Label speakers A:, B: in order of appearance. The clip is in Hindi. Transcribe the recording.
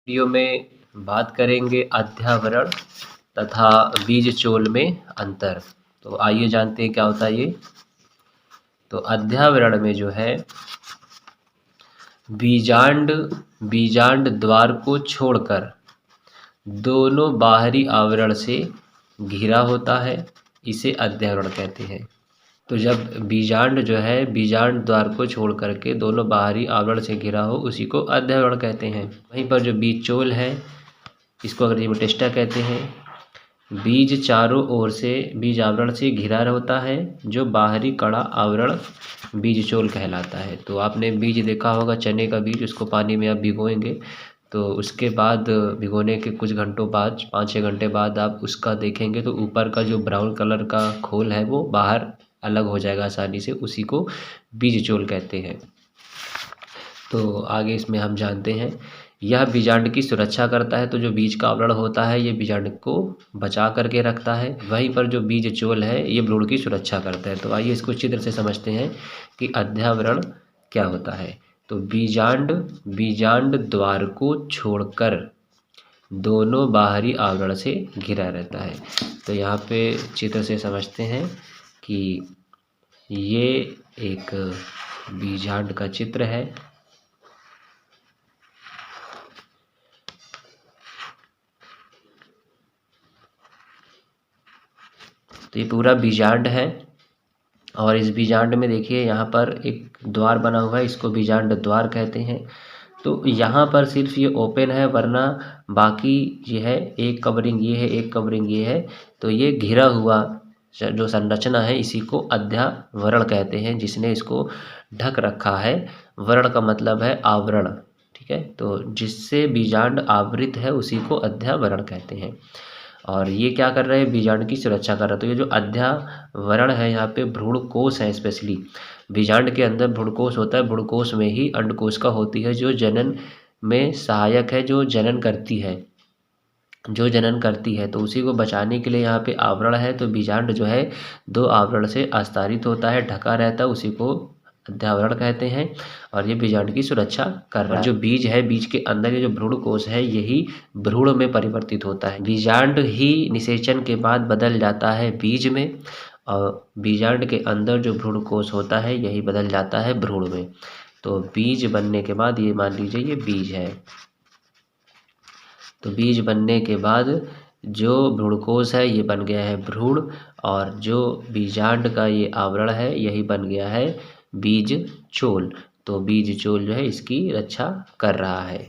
A: वीडियो में बात करेंगे अध्यावरण तथा बीजचोल में अंतर। तो आइए जानते हैं क्या होता है ये। तो अध्यावरण में जो है बीजांड द्वार को छोड़कर दोनों बाहरी आवरण से घिरा होता है, इसे अध्यावरण कहते हैं। तो जब बीजांड जो है बीजांड द्वार को छोड़ करके दोनों बाहरी आवरण से घिरा हो, उसी को अध्यावरण कहते हैं। वहीं पर जो बीजचोल है, इसको अंग्रेजी में टेस्टा कहते हैं। बीज चारों ओर से बीज आवरण से घिरा होता है, जो बाहरी कड़ा आवरण बीजचोल कहलाता है। तो आपने बीज देखा होगा, चने का बीज, उसको पानी में आप भिगोएंगे तो उसके बाद भिगोने के कुछ घंटों बाद 5-6 घंटे बाद आप उसका देखेंगे तो ऊपर का जो ब्राउन कलर का खोल है वो बाहर अलग हो जाएगा आसानी से, उसी को बीजचोल कहते हैं। तो आगे इसमें हम जानते हैं, यह बीजांड की सुरक्षा करता है। तो जो बीज का आवरण होता है ये बीजांड को बचा करके रखता है, वहीं पर जो बीजचोल है ये भ्रूण की सुरक्षा करता है। तो आइए इसको चित्र से समझते हैं कि अध्यावरण क्या होता है। तो बीजांड द्वार को छोड़कर दोनों बाहरी आवरण से घिरा रहता है। तो यहाँ पे चित्र से समझते हैं कि ये एक बीजांड का चित्र है। तो ये पूरा बीजांड है और इस बीजांड में देखिए यहाँ पर एक द्वार बना हुआ है, इसको बीजांड द्वार कहते हैं। तो यहाँ पर सिर्फ ये ओपन है, वरना बाकी ये है, एक कवरिंग ये है, एक कवरिंग ये है। तो ये घिरा हुआ जो संरचना है इसी को अध्यावरण कहते हैं, जिसने इसको ढक रखा है। वर्ण का मतलब है आवरण, ठीक है। तो जिससे बीजांड आवृत है उसी को अध्यावरण कहते हैं। और ये क्या कर रहे हैं, बीजांड की सुरक्षा कर रहा है। तो ये जो अध्यावरण है, यहाँ पे भ्रूणकोश है। स्पेशली बीजांड के अंदर भ्रूणकोश होता है, भ्रूणकोश में ही अंडकोशिका होती है जो जनन में सहायक है, जो जनन करती है। तो उसी को बचाने के लिए यहाँ पे आवरण है। तो बीजांड जो है 2 आवरण से आस्तारित होता है, ढका रहता है, उसी को अध्यावरण कहते हैं। और ये बीजांड की सुरक्षा कर रहा है। जो बीज है, बीज के अंदर ये जो भ्रूणकोश है यही भ्रूण में परिवर्तित होता है। बीजांड ही निषेचन के बाद बदल जाता है बीज में, और बीजांड के अंदर जो भ्रूणकोश होता है यही बदल जाता है भ्रूण में। तो बीज बनने के बाद ये मान लीजिए ये बीज है। तो बीज बनने के बाद जो भ्रूणकोश है ये बन गया है भ्रूण, और जो बीजांड का ये आवरण है यही बन गया है बीजचोल। तो बीजचोल जो है इसकी रक्षा कर रहा है।